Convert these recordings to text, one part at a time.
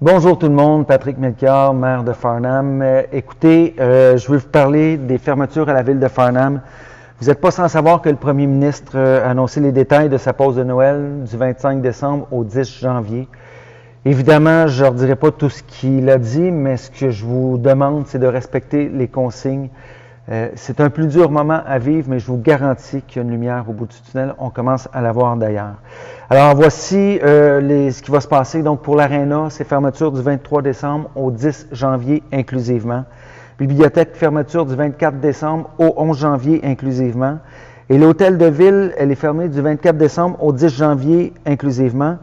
Bonjour tout le monde, Patrick Melchior, maire de Farnham. Écoutez, je veux vous parler des fermetures à la ville de Farnham. Vous n'êtes pas sans savoir que le premier ministre a annoncé les détails de sa pause de Noël du 25 décembre au 10 janvier. Évidemment, je ne leur dirai pas tout ce qu'il a dit, mais ce que je vous demande, c'est de respecter les consignes. C'est un plus dur moment à vivre, mais je vous garantis qu'il y a une lumière au bout du tunnel. On commence à la voir d'ailleurs. Alors, voici ce qui va se passer. Donc, pour l'Arena, c'est fermeture du 23 décembre au 10 janvier inclusivement. Bibliothèque, fermeture du 24 décembre au 11 janvier inclusivement. Et l'hôtel de ville, elle est fermée du 24 décembre au 10 janvier inclusivement.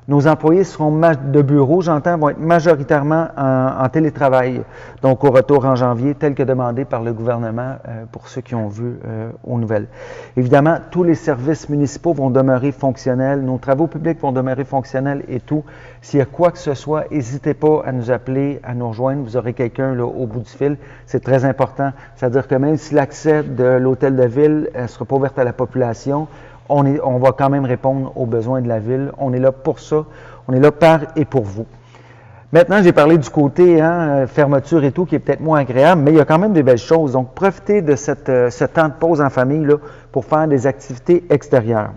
Nos employés de bureau, j'entends, vont être majoritairement en télétravail, donc au retour en janvier, tel que demandé par le gouvernement pour ceux qui ont vu aux nouvelles. Évidemment, tous les services municipaux vont demeurer fonctionnels, nos travaux publics vont demeurer fonctionnels et tout. S'il y a quoi que ce soit, n'hésitez pas à nous appeler, à nous rejoindre. Vous aurez quelqu'un là au bout du fil. C'est très important. C'est-à-dire que même si l'accès de l'hôtel de ville ne sera pas ouvert à la population, on va quand même répondre aux besoins de la ville. On est là pour ça. On est là par et pour vous. Maintenant, j'ai parlé du côté fermeture et tout, qui est peut-être moins agréable, mais il y a quand même des belles choses. Donc, profitez de ce temps de pause en famille là, pour faire des activités extérieures.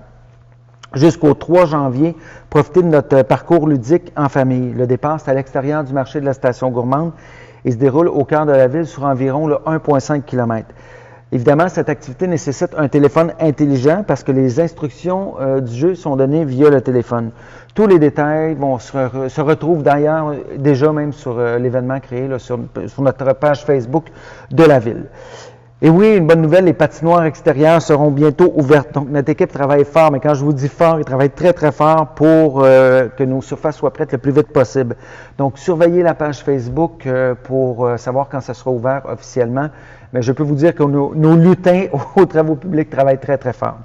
Jusqu'au 3 janvier, profitez de notre parcours ludique en famille. Le départ, c'est à l'extérieur du marché de la station gourmande et se déroule au cœur de la ville sur environ 1,5 km. Évidemment, cette activité nécessite un téléphone intelligent parce que les instructions du jeu sont données via le téléphone. Tous les détails se retrouvent d'ailleurs déjà même sur l'événement créé là, sur notre page Facebook de la ville. Et oui, une bonne nouvelle, les patinoires extérieures seront bientôt ouvertes. Donc, notre équipe travaille fort, mais quand je vous dis fort, ils travaillent très, très fort pour que nos surfaces soient prêtes le plus vite possible. Donc, surveillez la page Facebook pour savoir quand ça sera ouvert officiellement. Mais je peux vous dire que nos lutins aux travaux publics travaillent très, très fort.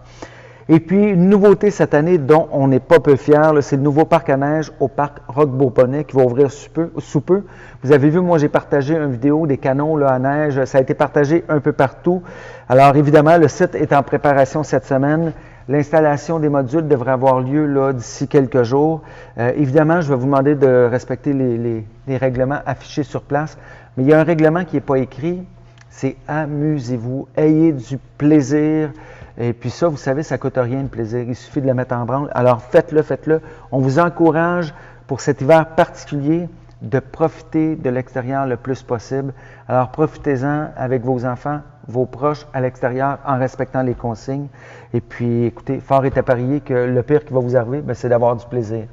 Et puis, une nouveauté cette année dont on n'est pas peu fiers, c'est le nouveau parc à neige au parc Roc-Beauponnet qui va ouvrir sous peu. Vous avez vu, moi, j'ai partagé une vidéo des canons là, à neige. Ça a été partagé un peu partout. Alors, évidemment, le site est en préparation cette semaine. L'installation des modules devrait avoir lieu là d'ici quelques jours. Évidemment, je vais vous demander de respecter les règlements affichés sur place. Mais il y a un règlement qui n'est pas écrit. C'est amusez-vous, ayez du plaisir. Et puis ça, vous savez, ça ne coûte rien le plaisir. Il suffit de le mettre en branle. Alors faites-le, faites-le. On vous encourage pour cet hiver particulier de profiter de l'extérieur le plus possible. Alors profitez-en avec vos enfants, vos proches à l'extérieur en respectant les consignes. Et puis écoutez, fort est à parier que le pire qui va vous arriver, c'est d'avoir du plaisir.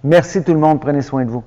Merci tout le monde, prenez soin de vous.